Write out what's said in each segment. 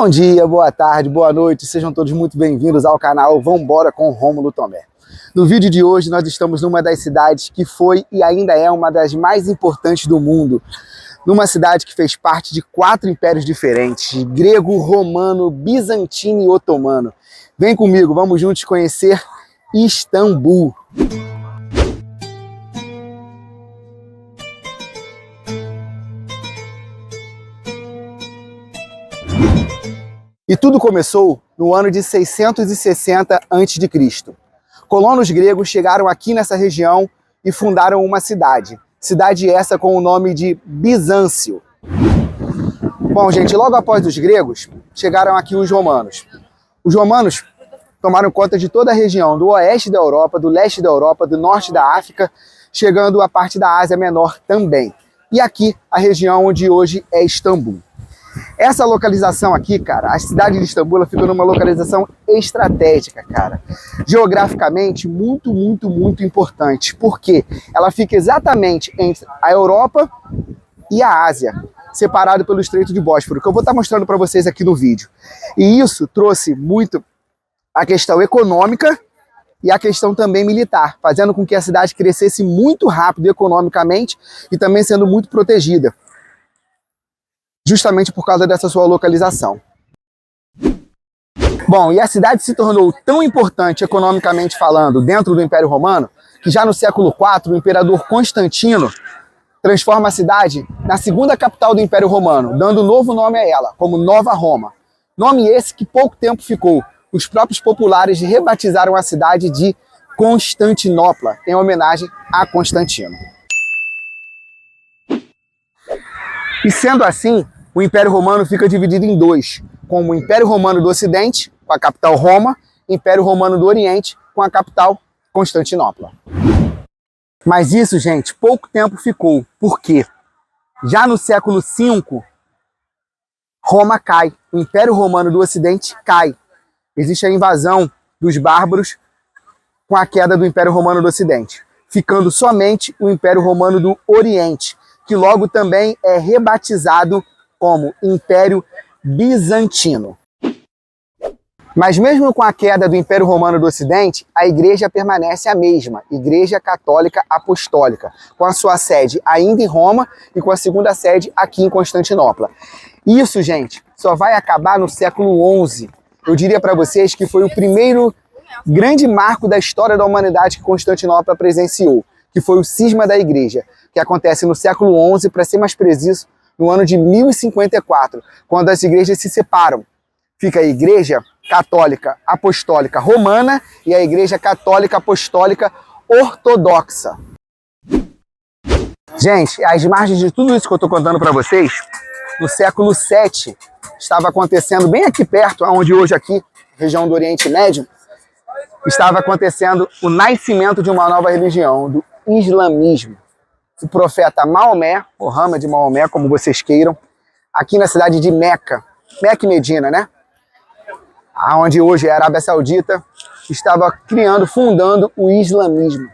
Bom dia, boa tarde, boa noite, sejam todos muito bem-vindos ao canal Vambora com Rômulo Tomé. No vídeo de hoje nós estamos numa das cidades que foi e ainda é uma das mais importantes do mundo, numa cidade que fez parte de 4 impérios diferentes, grego, romano, bizantino e otomano. Vem comigo, vamos juntos conhecer Istambul. E tudo começou no ano de 660 a.C. Colonos gregos chegaram aqui nessa região e fundaram uma cidade. Cidade essa com o nome de Bizâncio. Bom, gente, logo após os gregos, chegaram aqui os romanos. Os romanos tomaram conta de toda a região do oeste da Europa, do leste da Europa, do norte da África, chegando à parte da Ásia Menor também. E aqui, a região onde hoje é Istambul. Essa localização aqui, cara, a cidade de Istambul, ela fica numa localização estratégica, cara. Geograficamente, muito importante. Porque ela fica exatamente entre a Europa e a Ásia, separado pelo Estreito de Bósforo, que eu vou estar mostrando para vocês aqui no vídeo. E isso trouxe muito a questão econômica e a questão também militar, fazendo com que a cidade crescesse muito rápido economicamente e também sendo muito protegida, justamente por causa dessa sua localização. Bom, e a cidade se tornou tão importante economicamente falando dentro do Império Romano, que já no século IV o imperador Constantino transforma a cidade na segunda capital do Império Romano, dando novo nome a ela, como Nova Roma. Nome esse que pouco tempo ficou. Os próprios populares rebatizaram a cidade de Constantinopla, em homenagem a Constantino. E sendo assim, o Império Romano fica dividido em dois, como o Império Romano do Ocidente, com a capital Roma, e o Império Romano do Oriente, com a capital Constantinopla. Mas isso, gente, pouco tempo ficou. Por quê? Já no século V, Roma cai, o Império Romano do Ocidente cai. Existe a invasão dos bárbaros com a queda do Império Romano do Ocidente, ficando somente o Império Romano do Oriente, que logo também é rebatizado como Império Bizantino. Mas mesmo com a queda do Império Romano do Ocidente, a igreja permanece a mesma, Igreja Católica Apostólica, com a sua sede ainda em Roma e com a segunda sede aqui em Constantinopla. Isso, gente, só vai acabar no século XI. Eu diria para vocês que foi o primeiro grande marco da história da humanidade que Constantinopla presenciou, que foi o cisma da igreja, que acontece no século XI, para ser mais preciso, no ano de 1054, quando as igrejas se separam. Fica a Igreja Católica Apostólica Romana e a Igreja Católica Apostólica Ortodoxa. Gente, às margens de tudo isso que eu estou contando para vocês, no século VII, estava acontecendo bem aqui perto, onde hoje aqui, região do Oriente Médio, estava acontecendo o nascimento de uma nova religião, do islamismo. O profeta Maomé, Mohammed Maomé, como vocês queiram, aqui na cidade de Meca, Meca e Medina, né? Onde hoje é a Arábia Saudita, estava fundando o islamismo.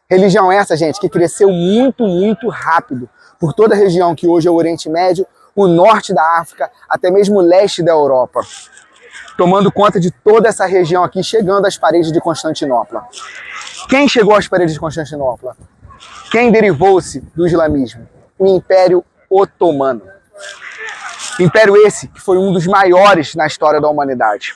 Religião essa, gente, que cresceu muito rápido por toda a região que hoje é o Oriente Médio, o norte da África, até mesmo o leste da Europa, tomando conta de toda essa região aqui, chegando às paredes de Constantinopla. Quem chegou às paredes de Constantinopla? Quem derivou-se do islamismo? O Império Otomano. Império esse que foi um dos maiores na história da humanidade.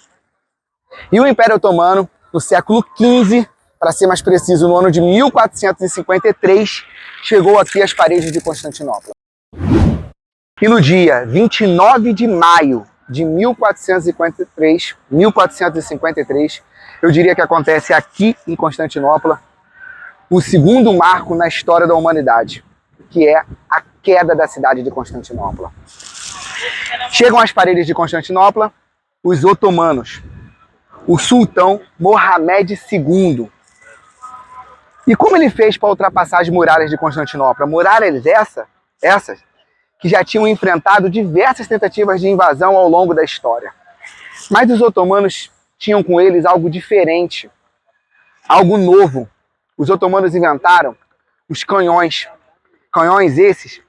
E o Império Otomano, no século XV, para ser mais preciso, no ano de 1453, chegou aqui às paredes de Constantinopla. E no dia 29 de maio de 1453, eu diria que acontece aqui em Constantinopla, o segundo marco na história da humanidade, que é a queda da cidade de Constantinopla. Chegam às paredes de Constantinopla os otomanos, o sultão Mohamed II. E como ele fez para ultrapassar as muralhas de Constantinopla? Muralhas essas que já tinham enfrentado diversas tentativas de invasão ao longo da história. Mas os otomanos tinham com eles algo diferente, algo novo. Os otomanos inventaram os canhões. Canhões esses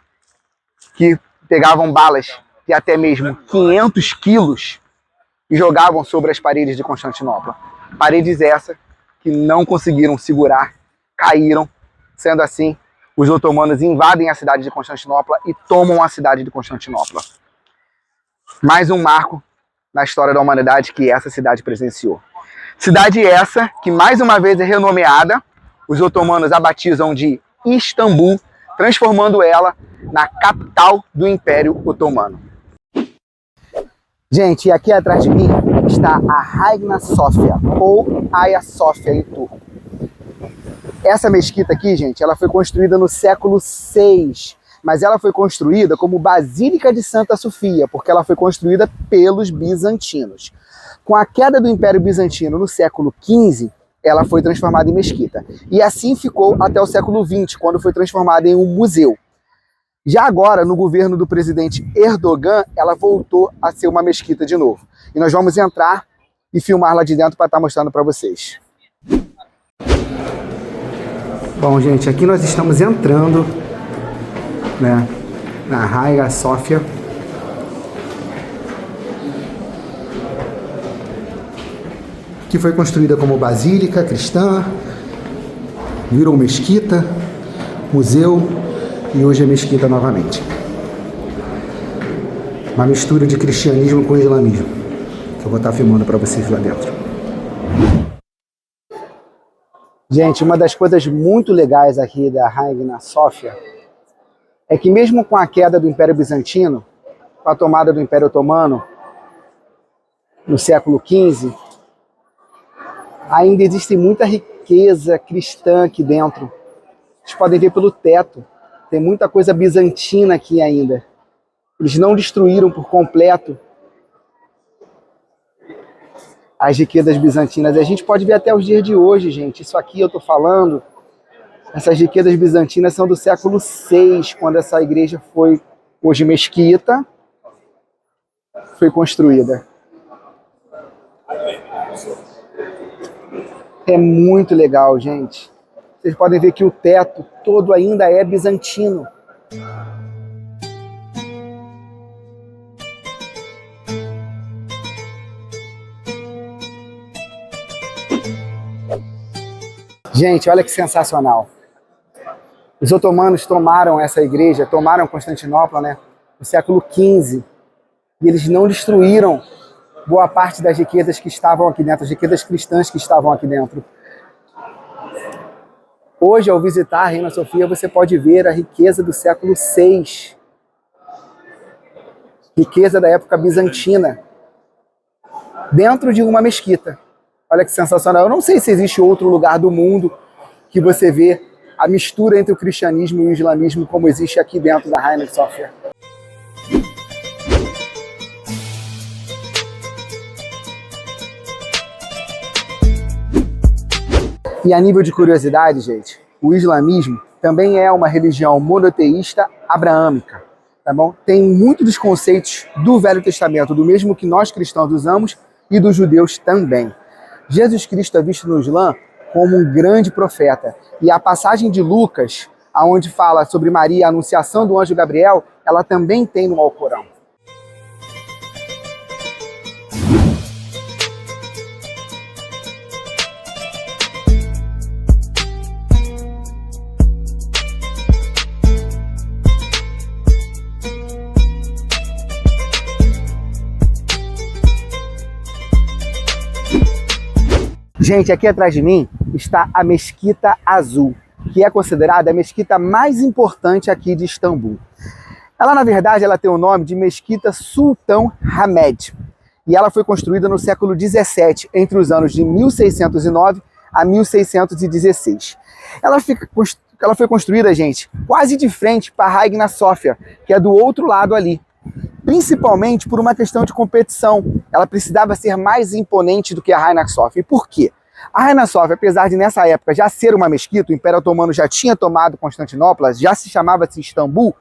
que pegavam balas de até mesmo 500 quilos e jogavam sobre as paredes de Constantinopla. Paredes essas que não conseguiram segurar, caíram. Sendo assim, os otomanos invadem a cidade de Constantinopla e tomam a cidade de Constantinopla. Mais um marco na história da humanidade que essa cidade presenciou. Cidade essa que mais uma vez é renomeada, os otomanos a batizam de Istambul, transformando ela na capital do Império Otomano. Gente, e aqui atrás de mim está a Hagia Sophia, ou Hagia Sophia em turco. Essa mesquita aqui, gente, ela foi construída no século VI, mas ela foi construída como Basílica de Santa Sofia, porque ela foi construída pelos bizantinos. Com a queda do Império Bizantino no século XV, ela foi transformada em mesquita. E assim ficou até o século XX, quando foi transformada em um museu. Já agora, no governo do presidente Erdogan, ela voltou a ser uma mesquita de novo. E nós vamos entrar e filmar lá de dentro para estar mostrando para vocês. Bom, gente, aqui nós estamos entrando, né, na Hagia Sophia. Que foi construída como basílica cristã, virou mesquita, museu e hoje é mesquita novamente. Uma mistura de cristianismo com islamismo, que eu vou estar filmando para vocês lá dentro. Gente, uma das coisas muito legais aqui da Hagia Sophia é que mesmo com a queda do Império Bizantino, com a tomada do Império Otomano no século XV, ainda existe muita riqueza cristã aqui dentro. Vocês podem ver pelo teto. Tem muita coisa bizantina aqui ainda. Eles não destruíram por completo as riquezas bizantinas. E a gente pode ver até os dias de hoje, gente. Isso aqui eu estou falando, essas riquezas bizantinas são do século VI, quando essa igreja foi, hoje mesquita, foi construída. É muito legal, gente. Vocês podem ver que o teto todo ainda é bizantino. Gente, olha que sensacional. Os otomanos tomaram essa igreja, tomaram Constantinopla, né, no século XV. E eles não destruíram boa parte das riquezas que estavam aqui dentro, as riquezas cristãs que estavam aqui dentro. Hoje, ao visitar a Hagia Sophia, você pode ver a riqueza do século VI. Riqueza da época bizantina. Dentro de uma mesquita. Olha que sensacional. Eu não sei se existe outro lugar do mundo que você vê a mistura entre o cristianismo e o islamismo como existe aqui dentro da Hagia Sophia. E a nível de curiosidade, gente, o islamismo também é uma religião monoteísta abraâmica, tá bom? Tem muitos dos conceitos do Velho Testamento, do mesmo que nós cristãos usamos e dos judeus também. Jesus Cristo é visto no Islã como um grande profeta. E a passagem de Lucas, onde fala sobre Maria, a anunciação do anjo Gabriel, ela também tem no Alcorão. Gente, aqui atrás de mim está a Mesquita Azul, que é considerada a mesquita mais importante aqui de Istambul. Ela, na verdade, ela tem o nome de Mesquita Sultan Ahmed. E ela foi construída no século XVII, entre os anos de 1609 a 1616. Ela foi construída, gente, quase de frente para a Hagia Sophia, que é do outro lado ali. Principalmente por uma questão de competição. Ela precisava ser mais imponente do que a Hagia Sophia. E por quê? A Hagia Sophia, apesar de nessa época já ser uma mesquita, o Império Otomano já tinha tomado Constantinopla, já se chamava-se Istambul,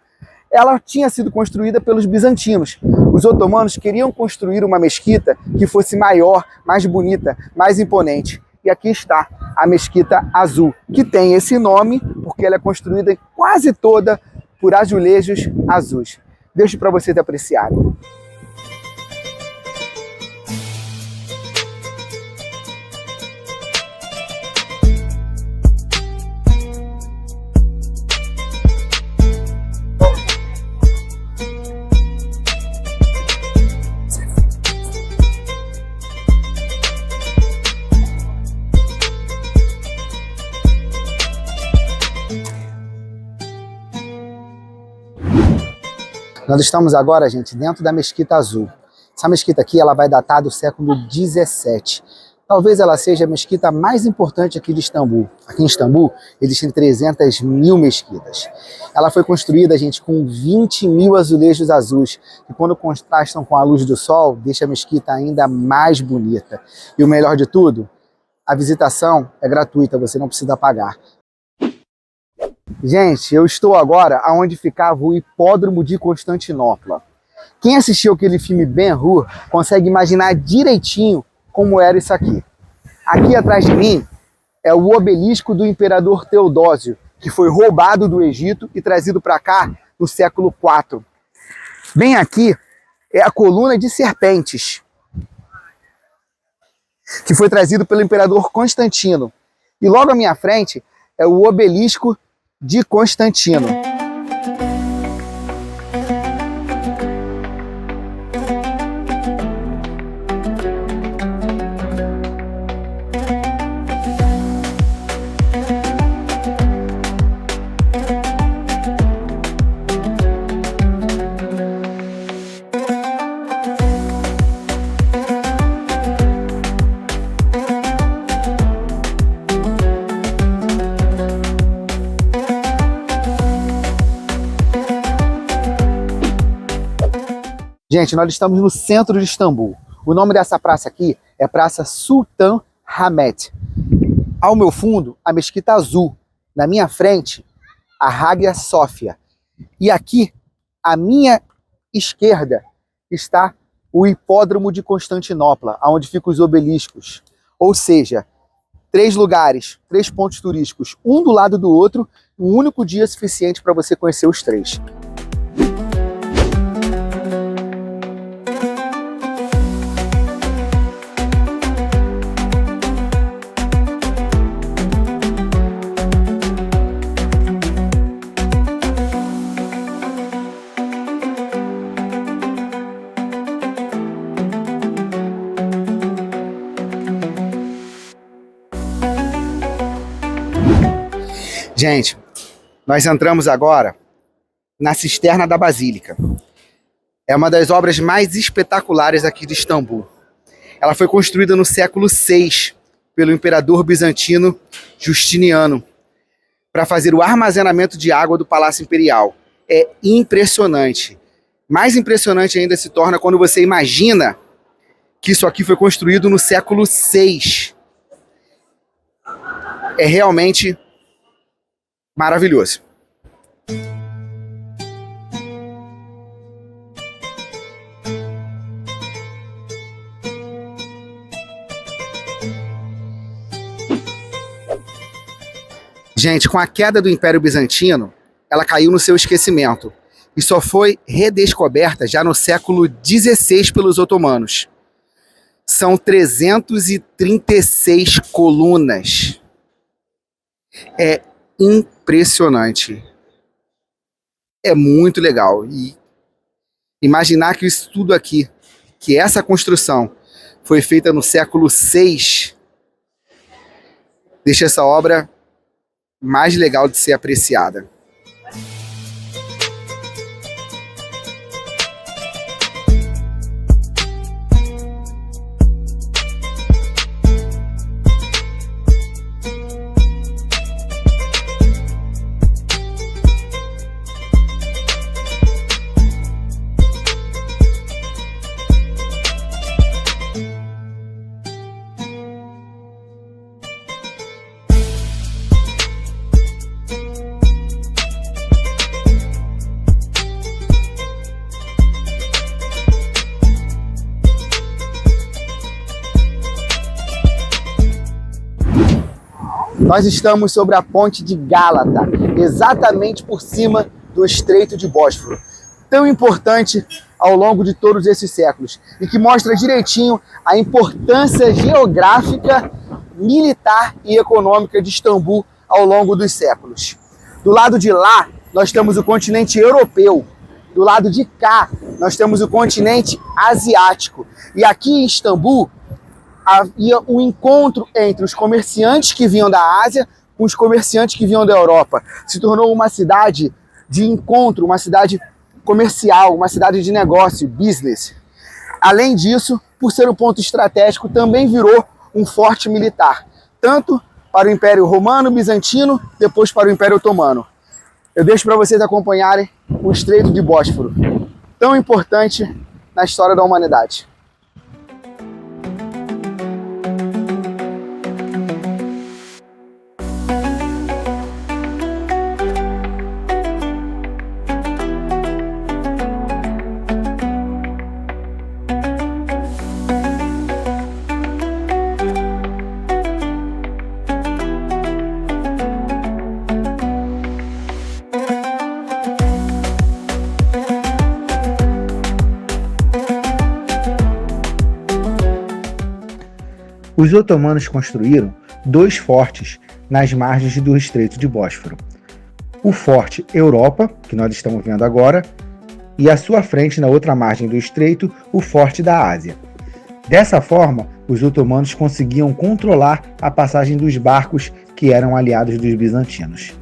ela tinha sido construída pelos bizantinos. Os otomanos queriam construir uma mesquita que fosse maior, mais bonita, mais imponente. E aqui está a Mesquita Azul, que tem esse nome porque ela é construída quase toda por azulejos azuis. Deixo para vocês apreciarem. Nós estamos agora, gente, dentro da Mesquita Azul. Essa mesquita aqui, ela vai datar do século 17. Talvez ela seja a mesquita mais importante aqui de Istambul. Aqui em Istambul, existem 300 mil mesquitas. Ela foi construída, gente, com 20 mil azulejos azuis, que quando contrastam com a luz do sol, deixa a mesquita ainda mais bonita. E o melhor de tudo, a visitação é gratuita, você não precisa pagar. Gente, eu estou agora onde ficava o Hipódromo de Constantinopla. Quem assistiu aquele filme Ben-Hur consegue imaginar direitinho como era isso aqui. Aqui atrás de mim é o obelisco do imperador Teodósio, que foi roubado do Egito e trazido para cá no século IV. Bem aqui é a coluna de serpentes, que foi trazido pelo imperador Constantino. E logo à minha frente é o obelisco de Constantino. Gente, nós estamos no centro de Istambul. O nome dessa praça aqui é Praça Sultan Ahmet. Ao meu fundo, a Mesquita Azul. Na minha frente, a Hagia Sophia. E aqui, à minha esquerda, está o Hipódromo de Constantinopla, onde ficam os obeliscos. Ou seja, 3 lugares, 3 pontos turísticos, um do lado do outro, um único dia suficiente para você conhecer os 3. Gente, nós entramos agora na cisterna da Basílica. É uma das obras mais espetaculares aqui de Istambul. Ela foi construída no século VI pelo imperador bizantino Justiniano para fazer o armazenamento de água do Palácio Imperial. É impressionante. Mais impressionante ainda se torna quando você imagina que isso aqui foi construído no século VI. É realmente maravilhoso. Gente, com a queda do Império Bizantino, ela caiu no seu esquecimento e só foi redescoberta já no século XVI pelos otomanos. São 336 colunas. É impressionante. É muito legal. E imaginar que isso tudo aqui, que essa construção foi feita no século VI, deixa essa obra mais legal de ser apreciada. Nós estamos sobre a ponte de Gálata, exatamente por cima do Estreito de Bósforo. tão importante ao longo de todos esses séculos e que mostra direitinho a importância geográfica, militar e econômica de Istambul ao longo dos séculos. Do lado de lá, nós temos o continente europeu. Do lado de cá, nós temos o continente asiático. E aqui em Istambul, havia o encontro entre os comerciantes que vinham da Ásia com os comerciantes que vinham da Europa. Se tornou uma cidade de encontro, uma cidade comercial, uma cidade de negócio, business. Além disso, por ser um ponto estratégico, também virou um forte militar, tanto para o Império Romano, Bizantino, depois para o Império Otomano. Eu deixo para vocês acompanharem o Estreito de Bósforo, tão importante na história da humanidade. Os otomanos construíram 2 fortes nas margens do Estreito de Bósforo. O Forte Europa, que nós estamos vendo agora, e à sua frente, na outra margem do estreito, o Forte da Ásia. Dessa forma, os otomanos conseguiam controlar a passagem dos barcos que eram aliados dos bizantinos.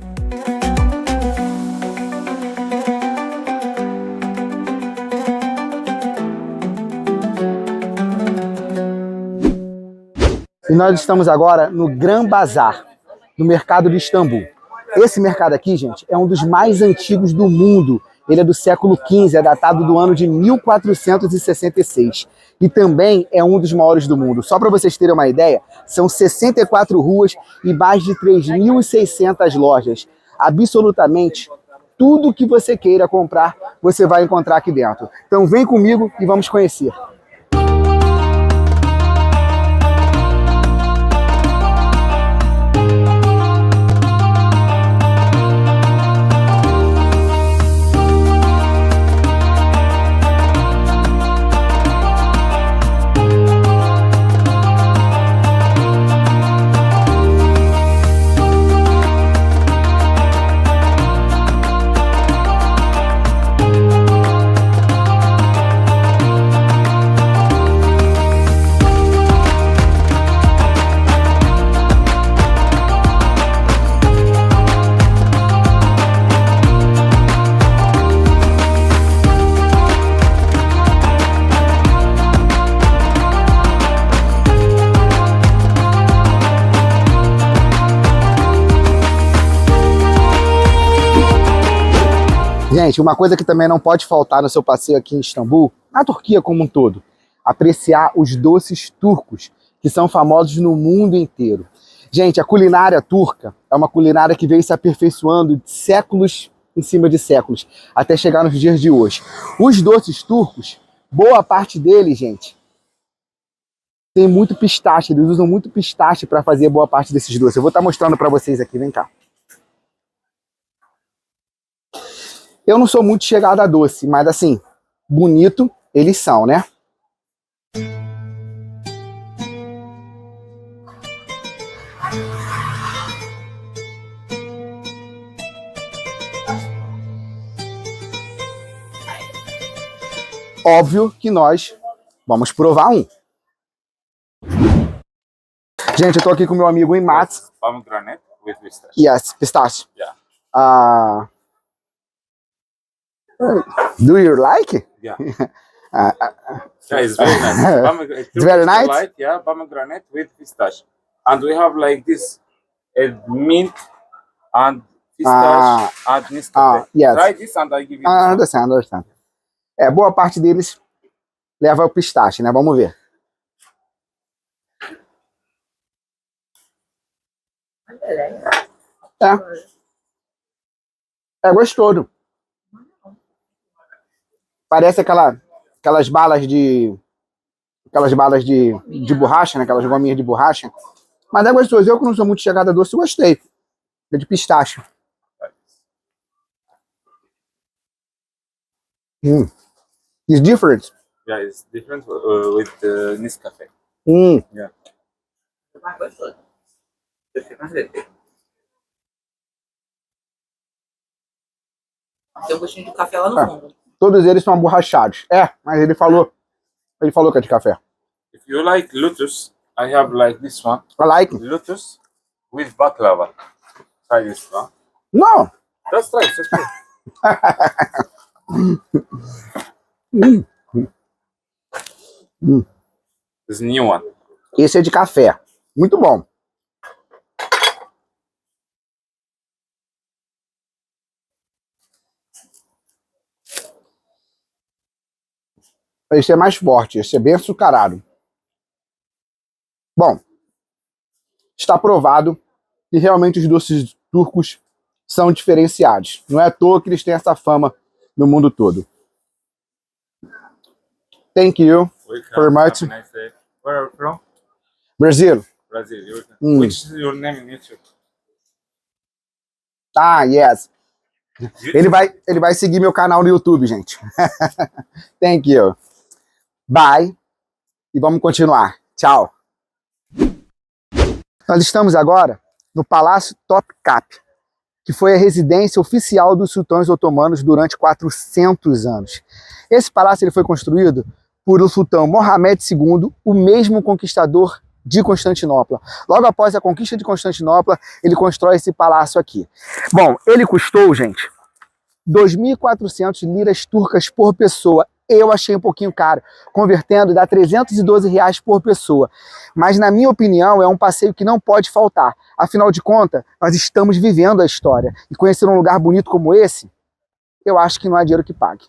E nós estamos agora no Gran Bazar, no mercado de Istambul. Esse mercado aqui, gente, é um dos mais antigos do mundo. Ele é do século XV, é datado do ano de 1466. E também é um dos maiores do mundo. Só para vocês terem uma ideia, são 64 ruas e mais de 3.600 lojas. Absolutamente tudo que você queira comprar, você vai encontrar aqui dentro. Então vem comigo e vamos conhecer. Gente, uma coisa que também não pode faltar no seu passeio aqui em Istambul, na Turquia como um todo, apreciar os doces turcos, que são famosos no mundo inteiro. Gente, a culinária turca é uma culinária que veio se aperfeiçoando de séculos em cima de séculos, até chegar nos dias de hoje. Os doces turcos, boa parte deles, gente, tem muito pistache, eles usam muito pistache para fazer boa parte desses doces. Eu vou estar mostrando para vocês aqui, vem cá. Eu não sou muito chegado a doce, mas assim, bonito eles são, né? Óbvio que nós vamos provar um. Gente, eu tô aqui com meu amigo Imats. Pomegranate with pistache. Yes, pistache. Yeah. Do you like? Yeah. Yeah, it's very nice. It's very nice? Light, yeah, pomegranate with pistache. And we have like this mint and pistache and Nescafé. Yes. Try this and I give you this one. Understand. Boa parte deles leva o pistache, né? Vamos ver. É gostoso. Parece aquelas balas de borracha, né? Aquelas gominhas de borracha. Mas é gostoso. Eu que não sou muito chegada a doce, gostei. É de pistache. It's different. Yeah, it's different with Nescafe. Yeah. Mais gostoso. Eu fico mais leite. Tem um gostinho de café lá no fundo. Todos eles são aborrachados. Mas ele falou que é de café. If you like lotus, I have like this one. I like. Lotus with baklava. Try this one. No. Let's try. Let's try. This new one. Esse é de café. Muito bom. Esse é mais forte. Esse é bem açucarado. Bom, está provado que realmente os doces turcos são diferenciados. Não é à toa que eles têm essa fama no mundo todo. Thank you very much. Have a nice day. Where are you from? Brasil. Brazil. Which is your name in YouTube? Ah, yes. Ele vai seguir meu canal no YouTube, gente. Thank you. Bye. E vamos continuar. Tchau. Nós estamos agora no Palácio Topkapı, que foi a residência oficial dos sultões otomanos durante 400 anos. Esse palácio ele foi construído por o sultão Mohamed II, o mesmo conquistador de Constantinopla. Logo após a conquista de Constantinopla, ele constrói esse palácio aqui. Bom, ele custou, gente, 2.400 liras turcas por pessoa. Eu achei um pouquinho caro. Convertendo, dá 312 reais por pessoa. Mas, na minha opinião, é um passeio que não pode faltar. Afinal de contas, nós estamos vivendo a história. E conhecer um lugar bonito como esse, eu acho que não há dinheiro que pague.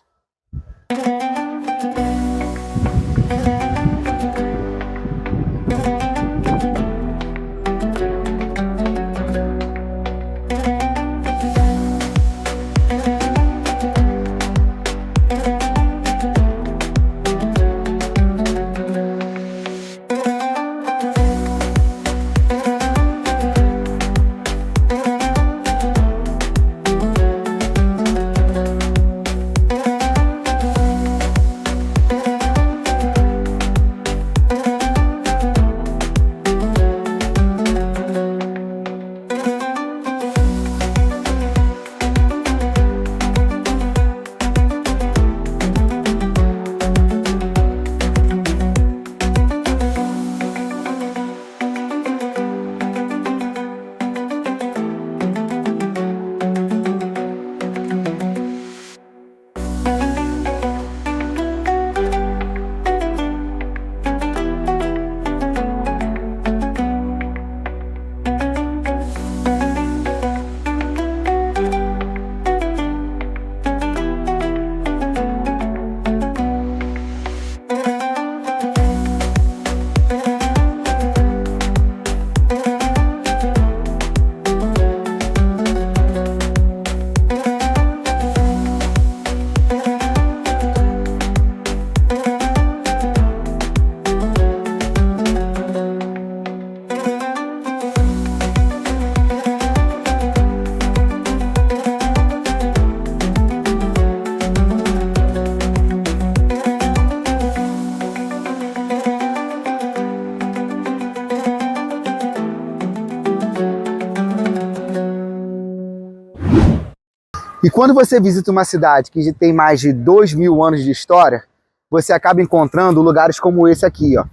E quando você visita uma cidade que tem mais de 2.000 anos de história, você acaba encontrando lugares como esse aqui, ó.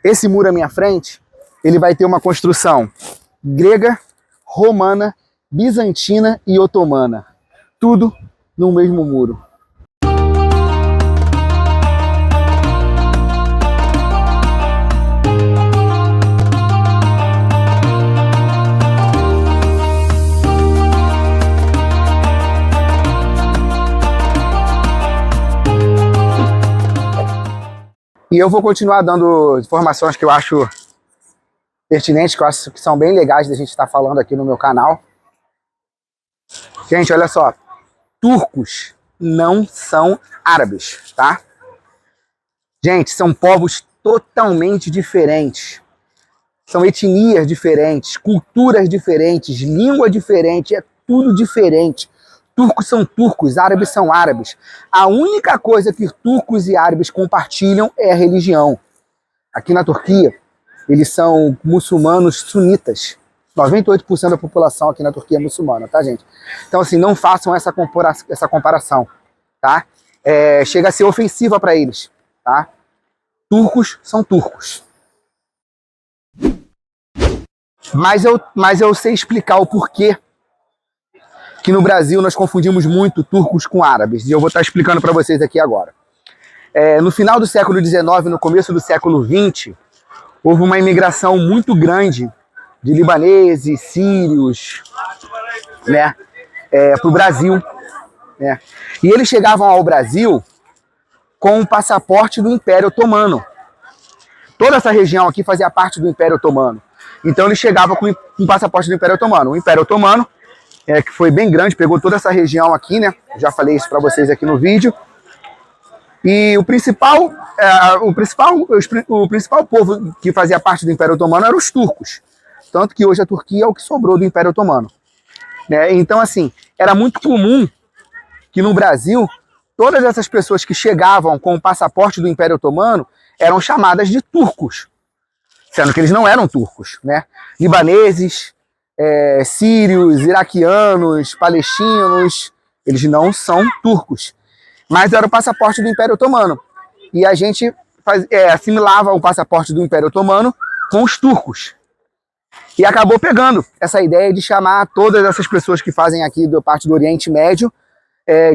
Esse muro à minha frente, ele vai ter uma construção grega, romana, bizantina e otomana. Tudo no mesmo muro. E eu vou continuar dando informações que eu acho pertinentes, que eu acho que são bem legais da gente estar falando aqui no meu canal. Gente, olha só. Turcos não são árabes, tá? Gente, são povos totalmente diferentes. São etnias diferentes, culturas diferentes, língua diferente, é tudo diferente. turcos são turcos, árabes são árabes. A única coisa que turcos e árabes compartilham é a religião. Aqui na Turquia, eles são muçulmanos sunitas. 98% da população aqui na Turquia é muçulmana, tá, gente? Então, assim, não façam essa comparação, tá? Chega a ser ofensiva para eles, tá? Turcos são turcos. Mas eu sei explicar o porquê que no Brasil nós confundimos muito turcos com árabes. E eu vou estar explicando para vocês aqui agora. No final do século XIX, no começo do século XX, houve uma imigração muito grande de libaneses, sírios, né, para o Brasil. Né? E eles chegavam ao Brasil com o passaporte do Império Otomano. Toda essa região aqui fazia parte do Império Otomano. Então eles chegavam com o passaporte do Império Otomano. O Império Otomano, que foi bem grande, pegou toda essa região aqui, né? Já falei isso para vocês aqui no vídeo. E o principal povo que fazia parte do Império Otomano eram os turcos. Tanto que hoje a Turquia é o que sobrou do Império Otomano. Né? Então, assim, era muito comum que no Brasil, todas essas pessoas que chegavam com o passaporte do Império Otomano eram chamadas de turcos. Sendo que eles não eram turcos, né? Libaneses, sírios, iraquianos, palestinos, eles não são turcos. Mas era o passaporte do Império Otomano. E a gente assimilava o passaporte do Império Otomano com os turcos. E acabou pegando essa ideia de chamar todas essas pessoas que fazem aqui da parte do Oriente Médio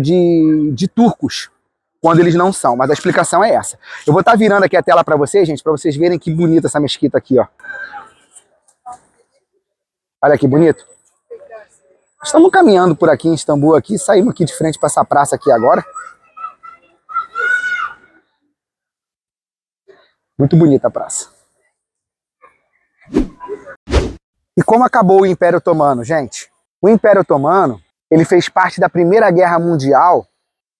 de turcos, quando eles não são. Mas a explicação é essa. Eu vou estar virando aqui a tela para vocês, gente, para vocês verem que bonita essa mesquita aqui, ó. Olha que bonito. Estamos caminhando por aqui em Istambul, aqui, saímos aqui de frente para essa praça aqui agora. Muito bonita a praça. E como acabou o Império Otomano, gente? O Império Otomano, ele fez parte da Primeira Guerra Mundial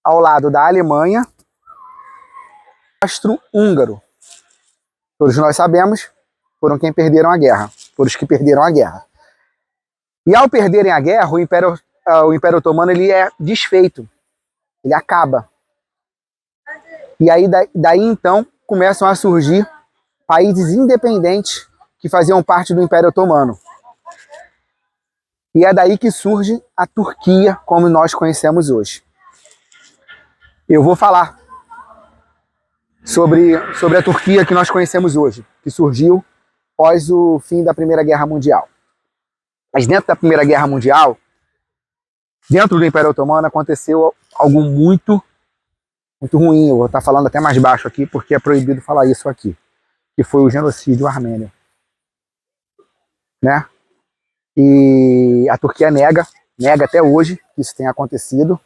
ao lado da Alemanha e Austro-Húngaro. Todos nós sabemos, foram quem perderam a guerra, foram os que perderam a guerra. E ao perderem a guerra, o Império Otomano ele é desfeito, ele acaba. E aí daí então começam a surgir países independentes que faziam parte do Império Otomano. E é daí que surge a Turquia como nós conhecemos hoje. Eu vou falar sobre a Turquia que nós conhecemos hoje, que surgiu após o fim da Primeira Guerra Mundial. Mas dentro da Primeira Guerra Mundial, dentro do Império Otomano, aconteceu algo muito ruim. Eu vou estar falando até mais baixo aqui, porque é proibido falar isso aqui, que foi o genocídio armênio. Né? E a Turquia nega até hoje que isso tenha acontecido,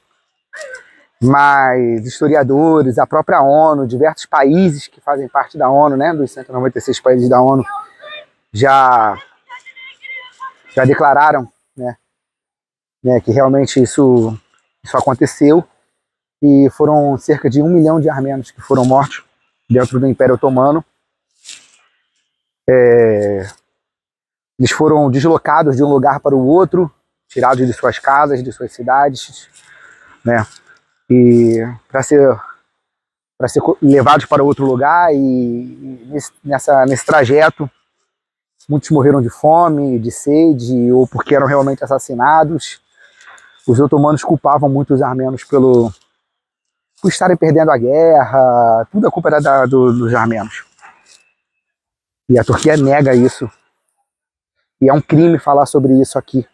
mas historiadores, a própria ONU, diversos países que fazem parte da ONU, né, dos 196 países da ONU, já declararam, né, que realmente isso aconteceu, e foram cerca de 1 milhão de armênios que foram mortos dentro do Império Otomano. Eles foram deslocados de um lugar para o outro, tirados de suas casas, de suas cidades, né? E para ser levados para outro lugar, e nesse trajeto muitos morreram de fome, de sede, ou porque eram realmente assassinados. Os otomanos culpavam muito os armênios por estarem perdendo a guerra, tudo a culpa era dos armênios. E a Turquia nega isso. E é um crime falar sobre isso aqui.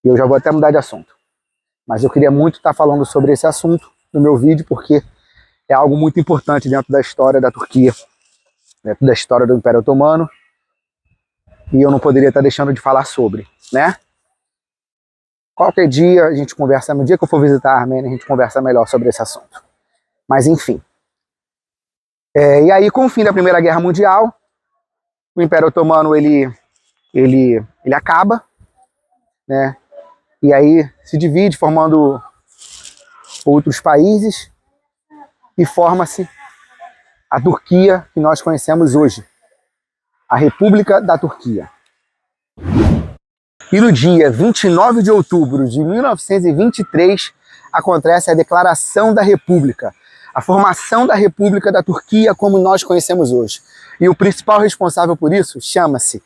E eu já vou até mudar de assunto. Mas eu queria muito estar falando sobre esse assunto no meu vídeo, porque é algo muito importante dentro da história da Turquia, dentro da história do Império Otomano. E eu não poderia estar deixando de falar sobre, né? Qualquer dia a gente conversa, no dia que eu for visitar a Armênia, a gente conversa melhor sobre esse assunto. Mas enfim. E aí, com o fim da Primeira Guerra Mundial, o Império Otomano ele acaba, né? E aí se divide, formando outros países, e forma-se a Turquia que nós conhecemos hoje, a República da Turquia. E no dia 29 de outubro de 1923, acontece a Declaração da República, a formação da República da Turquia como nós conhecemos hoje. E o principal responsável por isso chama-se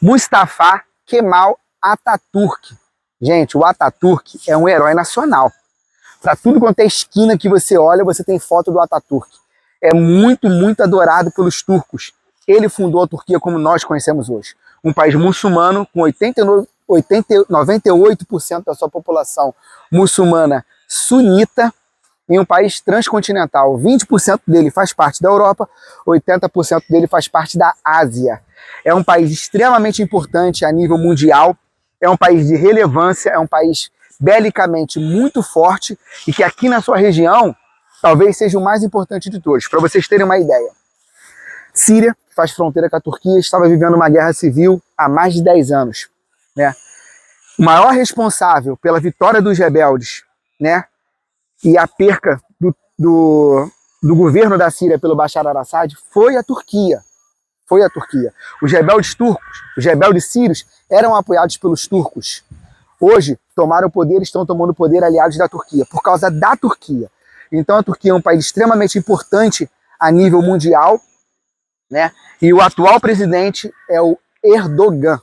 Mustafa Kemal Atatürk. Gente, o Atatürk é um herói nacional. Para tudo quanto é esquina que você olha, você tem foto do Atatürk. É muito, muito adorado pelos turcos. Ele fundou a Turquia como nós conhecemos hoje. Um país muçulmano com 98% da sua população muçulmana sunita, em um país transcontinental. 20% dele faz parte da Europa, 80% dele faz parte da Ásia. É um país extremamente importante a nível mundial, é um país de relevância, é um país belicamente muito forte e que aqui na sua região talvez seja o mais importante de todos. Para vocês terem uma ideia, Síria, que faz fronteira com a Turquia, estava vivendo uma guerra civil há mais de 10 anos. Né? O maior responsável pela vitória dos rebeldes, né, e a perca do governo da Síria pelo Bashar al-Assad foi a Turquia. Foi a Turquia. Os rebeldes turcos, os rebeldes sírios, eram apoiados pelos turcos. Hoje, tomaram o poder, estão tomando o poder aliados da Turquia, por causa da Turquia. Então a Turquia é um país extremamente importante a nível mundial, né? E o atual presidente é o Erdogan.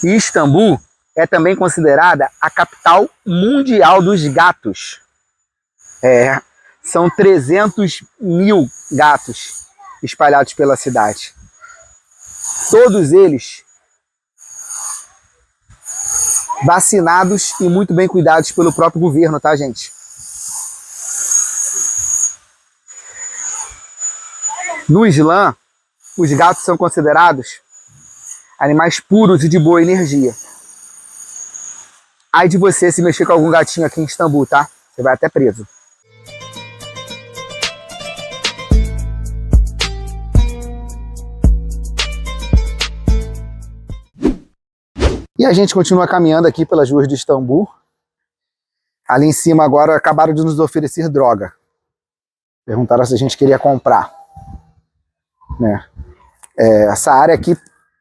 E Istambul é também considerada a capital mundial dos gatos. São 300 mil gatos espalhados pela cidade. Todos eles vacinados e muito bem cuidados pelo próprio governo, tá, gente? No Islã, os gatos são considerados animais puros e de boa energia. Ai de você se mexer com algum gatinho aqui em Istambul, tá? Você vai até preso. E a gente continua caminhando aqui pelas ruas de Istambul. Ali em cima agora acabaram de nos oferecer droga. Perguntaram se a gente queria comprar. Né? Essa área aqui,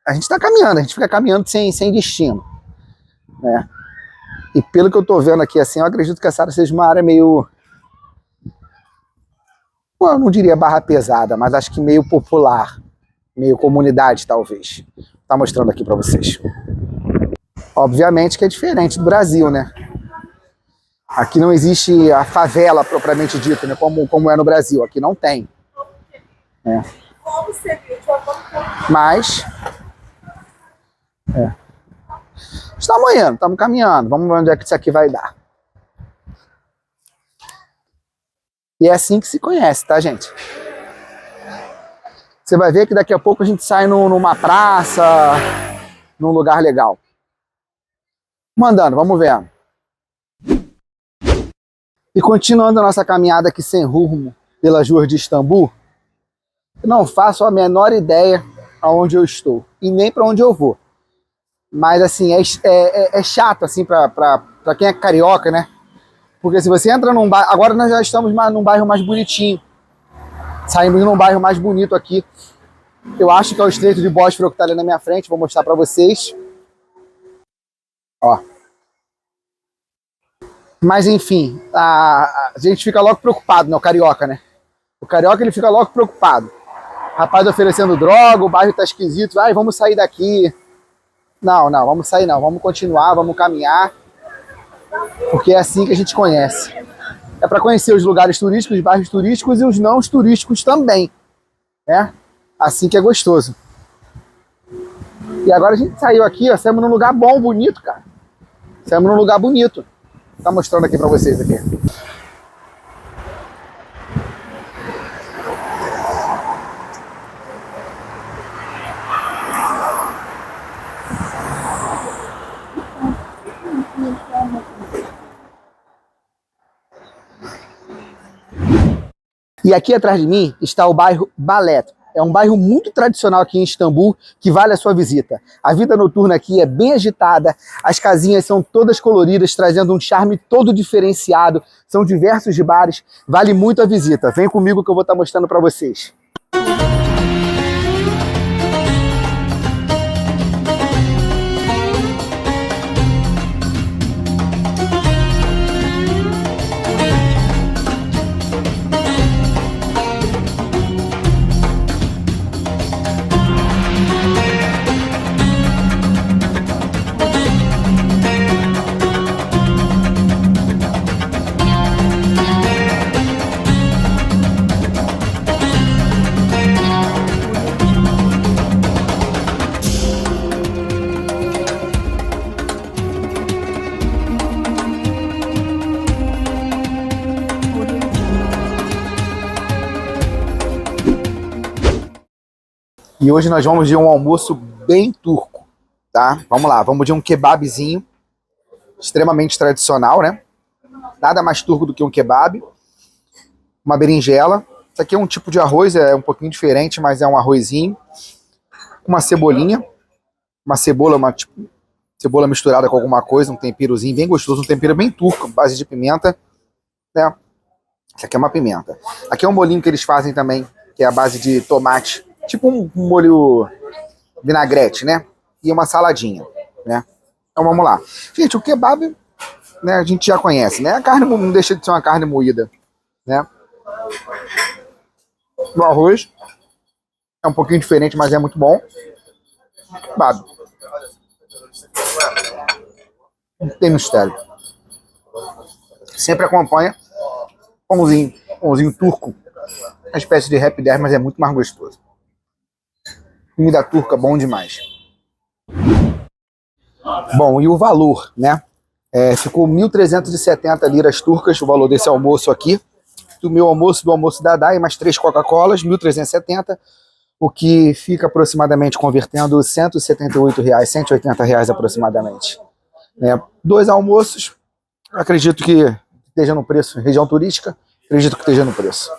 a gente está caminhando, a gente fica caminhando sem destino. Né? E pelo que eu estou vendo aqui, assim, eu acredito que essa área seja uma área meio... Eu não diria barra pesada, mas acho que meio popular. Meio comunidade, talvez. Vou estar mostrando aqui para vocês. Obviamente que é diferente do Brasil, né? Aqui não existe a favela propriamente dita, né? Como é no Brasil. Aqui não tem. Né? Mas... estamos indo, estamos caminhando. Vamos ver onde é que isso aqui vai dar. E é assim que se conhece, tá, gente? Você vai ver que daqui a pouco a gente sai numa praça, num lugar legal. Mandando, vamos ver. E continuando a nossa caminhada aqui sem rumo pelas ruas de Istambul, eu não faço a menor ideia aonde eu estou e nem para onde eu vou. Mas assim, é chato assim para quem é carioca, né? Porque se você entra num bairro... Agora nós já estamos num bairro mais bonitinho. Saímos num bairro mais bonito aqui. Eu acho que é o Estreito de Bósforo que está ali na minha frente. Vou mostrar para vocês. Ó. Mas enfim, a gente fica logo preocupado, né? O carioca, né? O carioca, ele fica logo preocupado. Rapaz oferecendo droga, o bairro tá esquisito. Ai, vamos sair daqui. Não, vamos sair não. Vamos continuar, vamos caminhar. Porque é assim que a gente conhece. É para conhecer os lugares turísticos, os bairros turísticos e os não turísticos também. Né? Assim que é gostoso. E agora a gente saiu aqui, ó, saímos num lugar bom, bonito, cara. Saímos num lugar bonito. Vou tá mostrando aqui para vocês aqui. E aqui atrás de mim está o bairro Balet. É um bairro muito tradicional aqui em Istambul, que vale a sua visita. A vida noturna aqui é bem agitada, as casinhas são todas coloridas, trazendo um charme todo diferenciado. São diversos bares, vale muito a visita. Vem comigo que eu vou estar mostrando para vocês. E hoje nós vamos de um almoço bem turco, tá? Vamos lá, vamos de um kebabzinho, extremamente tradicional, né? Nada mais turco do que um kebab. Uma berinjela. Isso aqui é um tipo de arroz, é um pouquinho diferente, mas é um arrozinho. Uma cebolinha. Uma cebola, cebola misturada com alguma coisa, um temperozinho bem gostoso, um tempero bem turco, base de pimenta, né? Isso aqui é uma pimenta. Aqui é um molhinho que eles fazem também, que é a base de tomate, tipo um molho vinagrete, né? E uma saladinha, né? Então vamos lá. Gente, o kebab, né, a gente já conhece, né? A carne não deixa de ser uma carne moída, né? O arroz é um pouquinho diferente, mas é muito bom. Kebab. Não tem mistério. Sempre acompanha pãozinho turco. Uma espécie de rap 10, mas é muito mais gostoso. Comida turca, bom demais. Bom, e o valor, né? Ficou 1.370 liras turcas, o valor desse almoço aqui. Do meu almoço, do almoço da Dai, mais 3 Coca-Colas, 1.370, o que fica aproximadamente convertendo R$178, R$180 aproximadamente. 2 almoços, acredito que esteja no preço, região turística, acredito que esteja no preço.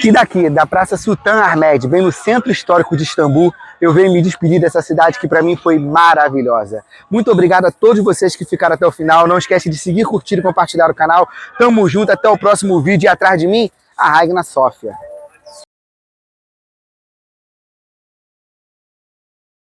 E daqui, da Praça Sultan Ahmed, bem no centro histórico de Istambul, eu venho me despedir dessa cidade que para mim foi maravilhosa. Muito obrigado a todos vocês que ficaram até o final. Não esquece de seguir, curtir e compartilhar o canal. Tamo junto, até o próximo vídeo. E atrás de mim, a Ragna Sofia.